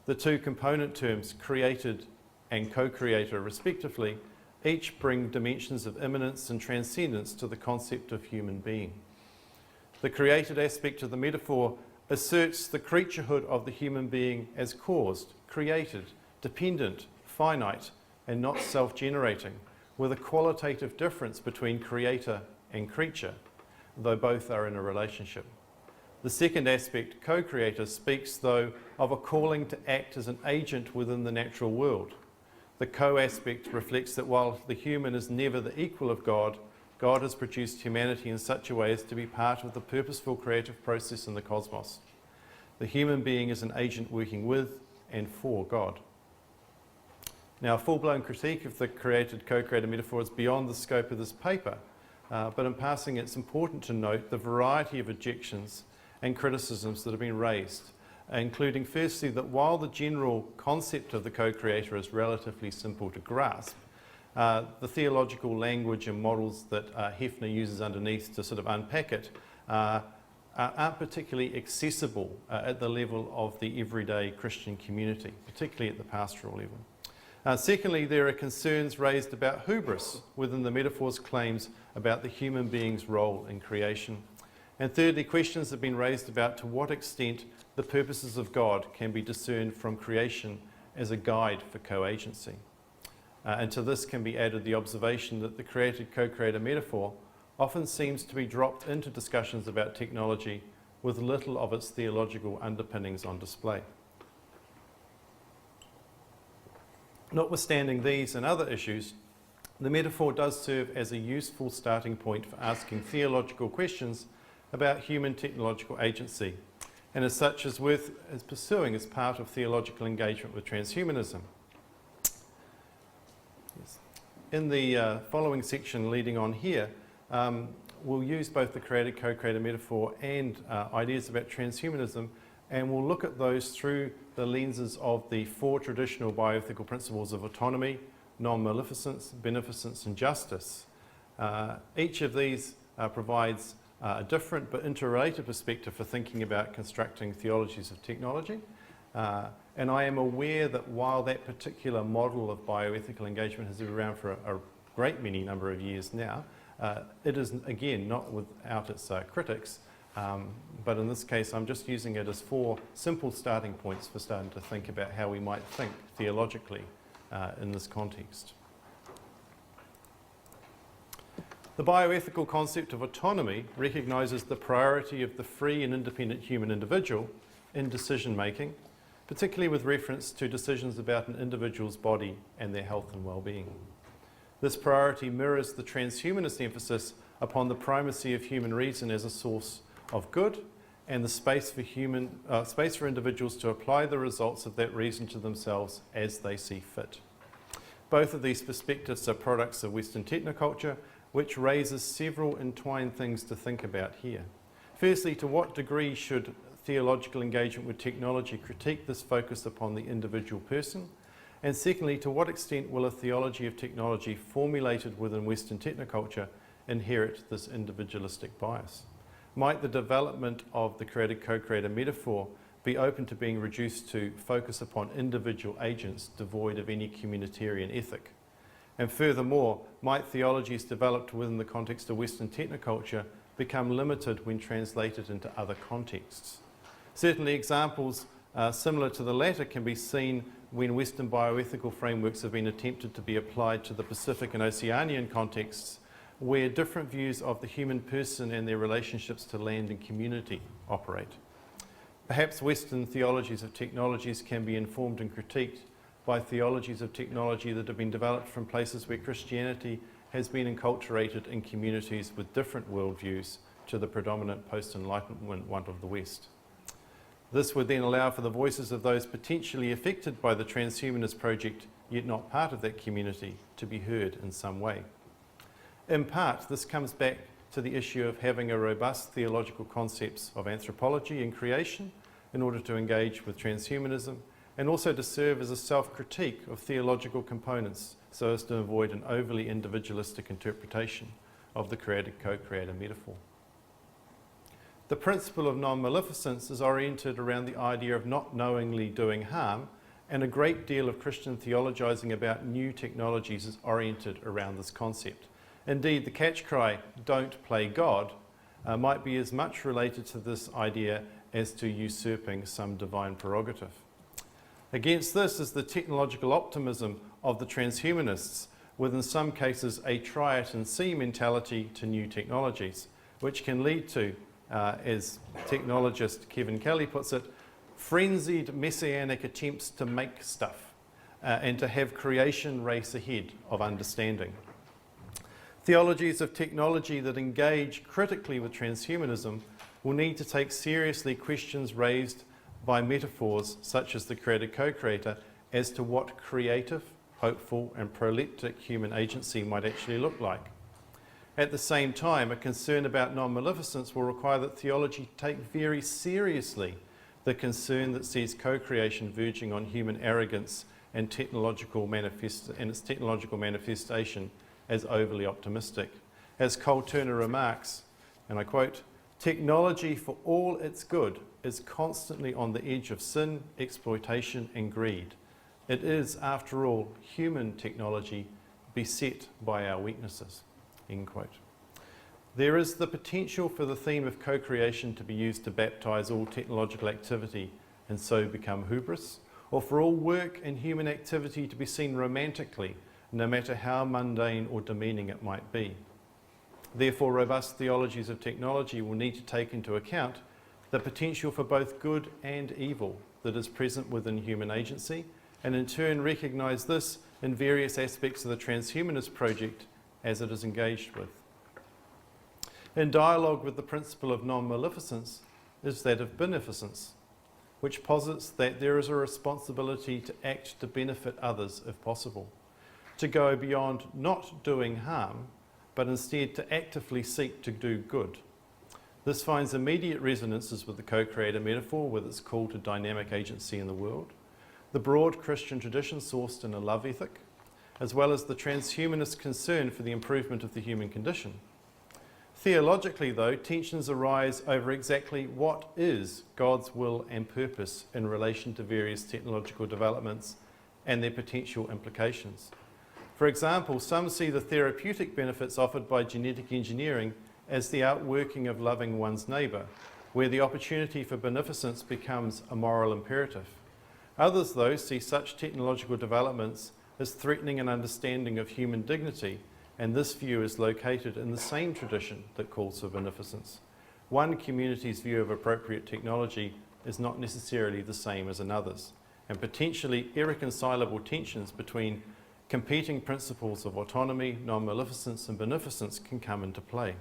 The two component terms, created and co-creator respectively, each bring dimensions of immanence and transcendence to the concept of human being. The created aspect of the metaphor asserts the creaturehood of the human being as caused, created, dependent, finite, and not self-generating, with a qualitative difference between creator and creature, though both are in a relationship. The second aspect, co-creator, speaks, though, of a calling to act as an agent within the natural world. The co-aspect reflects that while the human is never the equal of God, God has produced humanity in such a way as to be part of the purposeful creative process in the cosmos. The human being is an agent working with and for God. Now, a full-blown critique of the created co-creator metaphor is beyond the scope of this paper, but in passing it's important to note the variety of objections and criticisms that have been raised, including firstly that while the general concept of the co-creator is relatively simple to grasp, the theological language and models that Hefner uses underneath to sort of unpack it aren't particularly accessible at the level of the everyday Christian community, particularly at the pastoral level. Secondly, there are concerns raised about hubris within the metaphor's claims about the human being's role in creation. And thirdly, questions have been raised about to what extent the purposes of God can be discerned from creation as a guide for co-agency. And to this can be added the observation that the created co-creator metaphor often seems to be dropped into discussions about technology with little of its theological underpinnings on display. Notwithstanding these and other issues, the metaphor does serve as a useful starting point for asking theological questions about human technological agency, and as such is worth pursuing as part of theological engagement with transhumanism. In the following section leading on here, we'll use both the created co-creator metaphor and ideas about transhumanism, and we'll look at those through the lenses of the 4 traditional bioethical principles of autonomy, non-maleficence, beneficence and justice. Each of these provides a different but interrelated perspective for thinking about constructing theologies of technology. And I am aware that while that particular model of bioethical engagement has been around for a great many number of years now, it is, again, not without its critics, but in this case I'm just using it as 4 simple starting points for starting to think about how we might think theologically in this context. The bioethical concept of autonomy recognises the priority of the free and independent human individual in decision making, particularly with reference to decisions about an individual's body and their health and well-being. This priority mirrors the transhumanist emphasis upon the primacy of human reason as a source of good and the space for individuals to apply the results of that reason to themselves as they see fit. Both of these perspectives are products of Western technoculture, which raises several entwined things to think about here. Firstly, to what degree should theological engagement with technology critique this focus upon the individual person? And secondly, to what extent will a theology of technology formulated within Western technoculture inherit this individualistic bias? Might the development of the created co-creator metaphor be open to being reduced to focus upon individual agents devoid of any communitarian ethic? And furthermore, might theologies developed within the context of Western technoculture become limited when translated into other contexts? Certainly examples similar to the latter can be seen when Western bioethical frameworks have been attempted to be applied to the Pacific and Oceanian contexts, where different views of the human person and their relationships to land and community operate. Perhaps Western theologies of technologies can be informed and critiqued by theologies of technology that have been developed from places where Christianity has been enculturated in communities with different worldviews to the predominant post-Enlightenment one of the West. This would then allow for the voices of those potentially affected by the transhumanist project, yet not part of that community, to be heard in some way. In part, this comes back to the issue of having a robust theological concepts of anthropology and creation in order to engage with transhumanism, and also to serve as a self-critique of theological components so as to avoid an overly individualistic interpretation of the created co-creator metaphor. The principle of non-maleficence is oriented around the idea of not knowingly doing harm, and a great deal of Christian theologizing about new technologies is oriented around this concept. Indeed, the catch cry, "Don't play God," might be as much related to this idea as to usurping some divine prerogative. Against this is the technological optimism of the transhumanists, with in some cases a try it and see mentality to new technologies, which can lead to, as technologist Kevin Kelly puts it, frenzied messianic attempts to make stuff and to have creation race ahead of understanding. Theologies of technology that engage critically with transhumanism will need to take seriously questions raised by metaphors such as the created co-creator as to what creative, hopeful and proleptic human agency might actually look like. At the same time, a concern about non-maleficence will require that theology take very seriously the concern that sees co-creation verging on human arrogance and its technological manifestation as overly optimistic. As Cole Turner remarks, and I quote, "Technology, for all its good, is constantly on the edge of sin, exploitation and greed. It is, after all, human technology beset by our weaknesses." End quote. There is the potential for the theme of co-creation to be used to baptize all technological activity and so become hubris, or for all work and human activity to be seen romantically, no matter how mundane or demeaning it might be. Therefore, robust theologies of technology will need to take into account the potential for both good and evil that is present within human agency, and in turn recognise this in various aspects of the transhumanist project as it is engaged with. In dialogue with the principle of non-maleficence is that of beneficence, which posits that there is a responsibility to act to benefit others if possible, to go beyond not doing harm, but instead to actively seek to do good. This finds immediate resonances with the co-creator metaphor with its call to dynamic agency in the world, the broad Christian tradition sourced in a love ethic, as well as the transhumanist concern for the improvement of the human condition. Theologically, though, tensions arise over exactly what is God's will and purpose in relation to various technological developments and their potential implications. For example, some see the therapeutic benefits offered by genetic engineering as the outworking of loving one's neighbour, where the opportunity for beneficence becomes a moral imperative. Others, though, see such technological developments as threatening an understanding of human dignity, and this view is located in the same tradition that calls for beneficence. One community's view of appropriate technology is not necessarily the same as another's, and potentially irreconcilable tensions between competing principles of autonomy, non-maleficence and beneficence can come into play.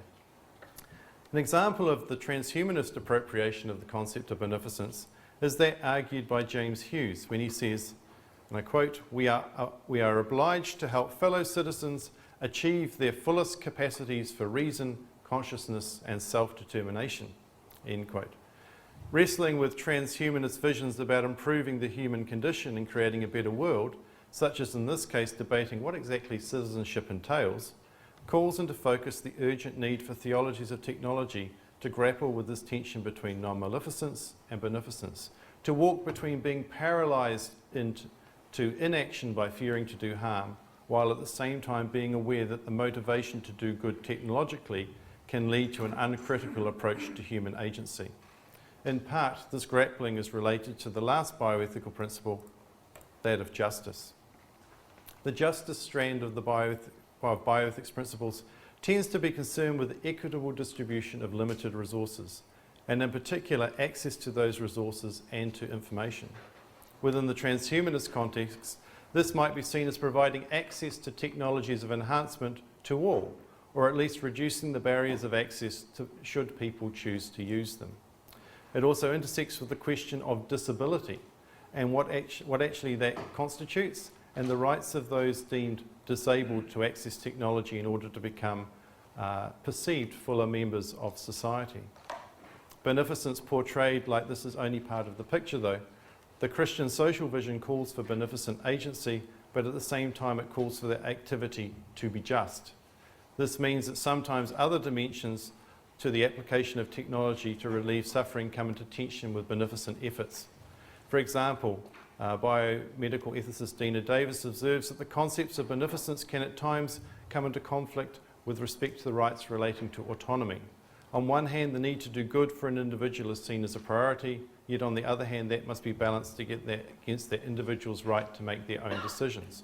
An example of the transhumanist appropriation of the concept of beneficence is that argued by James Hughes when he says, and I quote, we are obliged to help fellow citizens achieve their fullest capacities for reason, consciousness and self-determination, end quote. Wrestling with transhumanist visions about improving the human condition and creating a better world, such as in this case debating what exactly citizenship entails, calls into focus the urgent need for theologies of technology to grapple with this tension between non-maleficence and beneficence, to walk between being paralysed into inaction by fearing to do harm, while at the same time being aware that the motivation to do good technologically can lead to an uncritical approach to human agency. In part, this grappling is related to the last bioethical principle, that of justice. The justice strand of the bioethics principles tends to be concerned with the equitable distribution of limited resources, and in particular access to those resources and to information. Within the transhumanist context, this might be seen as providing access to technologies of enhancement to all, or at least reducing the barriers of access to, should people choose to use them. It also intersects with the question of disability and what actually that constitutes, and the rights of those deemed disabled to access technology in order to become perceived fuller members of society. Beneficence portrayed like this is only part of the picture though. The Christian social vision calls for beneficent agency, but at the same time it calls for that activity to be just. This means that sometimes other dimensions to the application of technology to relieve suffering come into tension with beneficent efforts. For example, biomedical ethicist Dina Davis observes that the concepts of beneficence can at times come into conflict with respect to the rights relating to autonomy. On one hand, the need to do good for an individual is seen as a priority, yet on the other hand, that must be balanced against that individual's right to make their own decisions.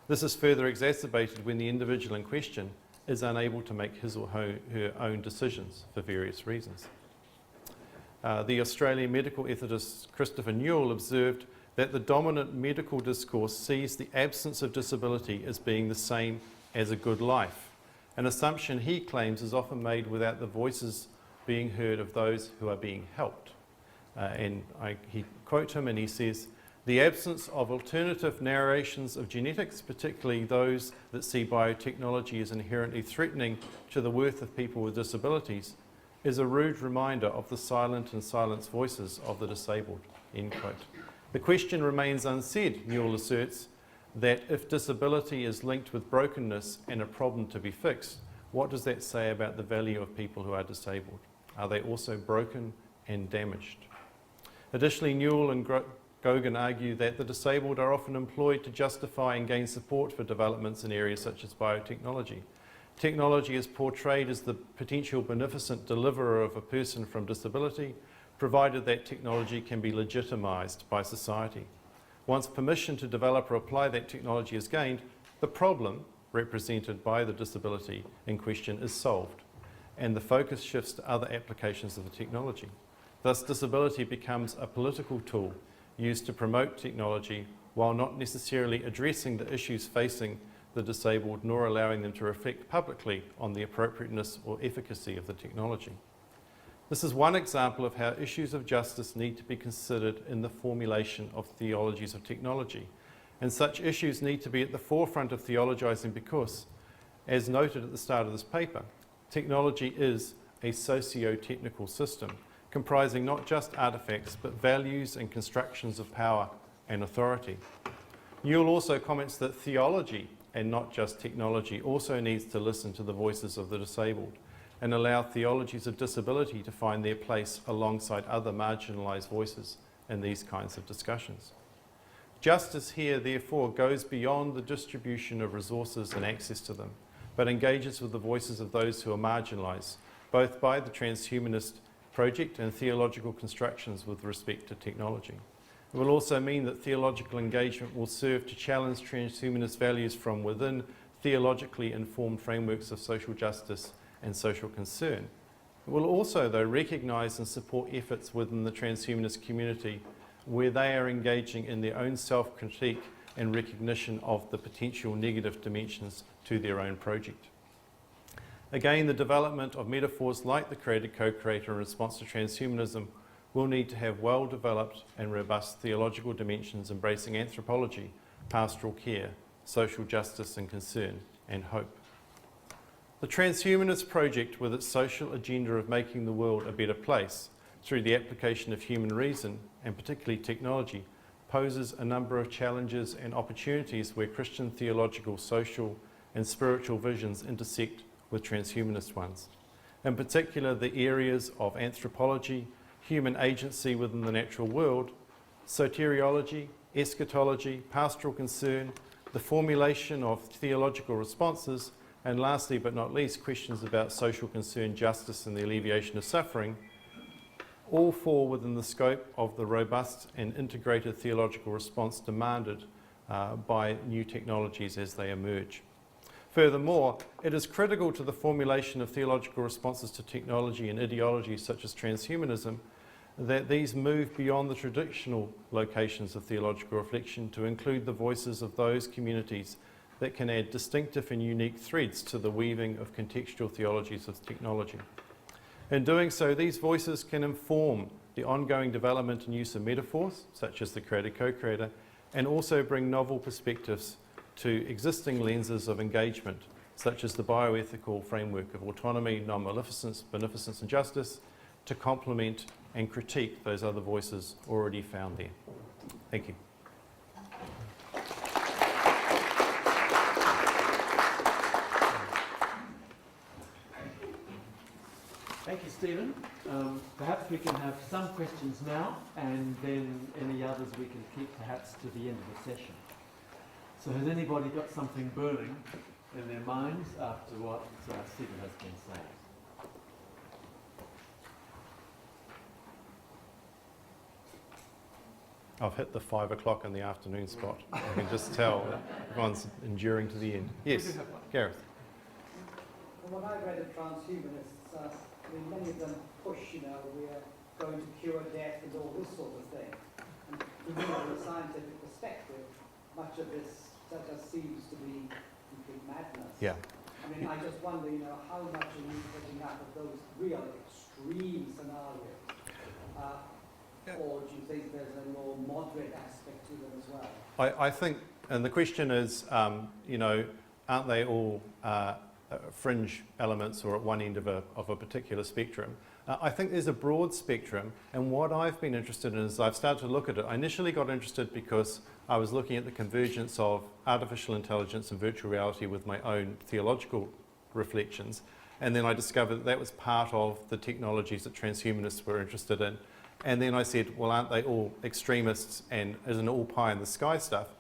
This is further exacerbated when the individual in question is unable to make his or her own decisions for various reasons. The Australian medical ethicist Christopher Newell observed that the dominant medical discourse sees the absence of disability as being the same as a good life, an assumption he claims is often made without the voices being heard of those who are being helped. He quote him and he says, "The absence of alternative narrations of genetics, particularly those that see biotechnology as inherently threatening to the worth of people with disabilities, is a rude reminder of the silent and silenced voices of the disabled." End quote. The question remains unsaid, Newell asserts, that if disability is linked with brokenness and a problem to be fixed, what does that say about the value of people who are disabled? Are they also broken and damaged? Additionally, Newell and Gogan argue that the disabled are often employed to justify and gain support for developments in areas such as biotechnology. Technology is portrayed as the potential beneficent deliverer of a person from disability, provided that technology can be legitimised by society. Once permission to develop or apply that technology is gained, the problem, represented by the disability in question, is solved, and the focus shifts to other applications of the technology. Thus, disability becomes a political tool used to promote technology while not necessarily addressing the issues facing the disabled nor allowing them to reflect publicly on the appropriateness or efficacy of the technology. This is one example of how issues of justice need to be considered in the formulation of theologies of technology. And such issues need to be at the forefront of theologising because, as noted at the start of this paper, technology is a socio-technical system comprising not just artefacts but values and constructions of power and authority. Newell also comments that theology, and not just technology, also needs to listen to the voices of the disabled and allow theologies of disability to find their place alongside other marginalised voices in these kinds of discussions. Justice here, therefore, goes beyond the distribution of resources and access to them, but engages with the voices of those who are marginalised, both by the transhumanist project and theological constructions with respect to technology. It will also mean that theological engagement will serve to challenge transhumanist values from within theologically informed frameworks of social justice and social concern. It will also, though, recognise and support efforts within the transhumanist community where they are engaging in their own self-critique and recognition of the potential negative dimensions to their own project. Again, the development of metaphors like the created co-creator in response to transhumanism will need to have well-developed and robust theological dimensions embracing anthropology, pastoral care, social justice and concern, and hope. The transhumanist project, with its social agenda of making the world a better place through the application of human reason, and particularly technology, poses a number of challenges and opportunities where Christian theological, social and spiritual visions intersect with transhumanist ones. In particular, the areas of anthropology, human agency within the natural world, soteriology, eschatology, pastoral concern, the formulation of theological responses, and lastly but not least, questions about social concern, justice and the alleviation of suffering, all fall within the scope of the robust and integrated theological response demanded by new technologies as they emerge. Furthermore, it is critical to the formulation of theological responses to technology and ideologies such as transhumanism that these move beyond the traditional locations of theological reflection to include the voices of those communities that can add distinctive and unique threads to the weaving of contextual theologies of technology. In doing so, these voices can inform the ongoing development and use of metaphors, such as the created co-creator, and also bring novel perspectives to existing lenses of engagement, such as the bioethical framework of autonomy, non-maleficence, beneficence and justice, to complement and critique those other voices already found there. Thank you. Thank you, Stephen. Perhaps we can have some questions now, and then any others we can keep perhaps to the end of the session. So has anybody got something burning in their minds after what Stephen has been saying? I've hit the 5 o'clock in the afternoon spot. I can just tell everyone's enduring to the end. Yes, Gareth. From what I read of transhumanists, many of them push, we are going to cure death and all this sort of thing. And to me, from a scientific perspective, much of this just seems to be complete madness. Yeah. I just wonder, how much are you putting up of those real extreme scenarios? Or do you think there's a more moderate aspect to them as well? I think, and the question is, aren't they all fringe elements or at one end of a particular spectrum? I think there's a broad spectrum, and what I've been interested in is I've started to look at it. I initially got interested because I was looking at the convergence of artificial intelligence and virtual reality with my own theological reflections, and then I discovered that was part of the technologies that transhumanists were interested in. And then I said, well, aren't they all extremists and isn't it all pie in the sky stuff?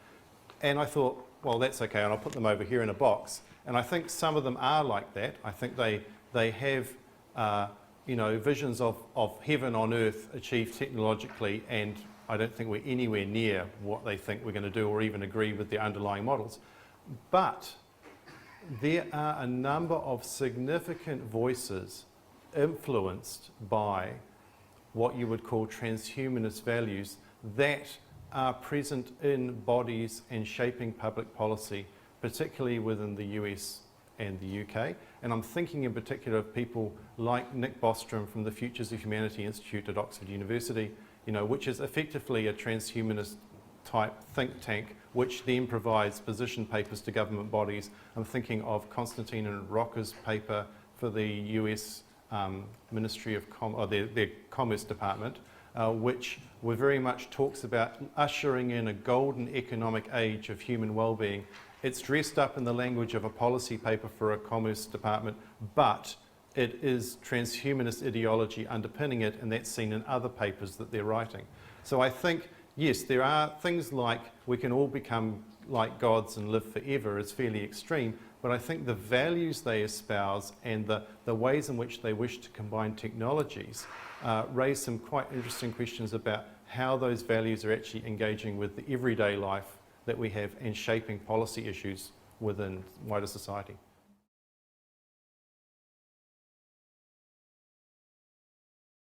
And I thought, well, that's okay, and I'll put them over here in a box. And I think some of them are like that. I think they have visions of heaven on earth achieved technologically, and I don't think we're anywhere near what they think we're going to do or even agree with their underlying models. But there are a number of significant voices influenced by what you would call transhumanist values that are present in bodies and shaping public policy, particularly within the US and the UK. And I'm thinking in particular of people like Nick Bostrom from the Futures of Humanity Institute at Oxford University, which is effectively a transhumanist type think tank, which then provides position papers to government bodies. I'm thinking of Constantine and Rocker's paper for the US Ministry of their Commerce Department, which very much talks about ushering in a golden economic age of human well-being. It's dressed up in the language of a policy paper for a Commerce Department, but it is transhumanist ideology underpinning it, and that's seen in other papers that they're writing. So I think, yes, there are things like we can all become like gods and live forever is fairly extreme, but I think the values they espouse and the ways in which they wish to combine technologies raise some quite interesting questions about how those values are actually engaging with the everyday life that we have and shaping policy issues within wider society.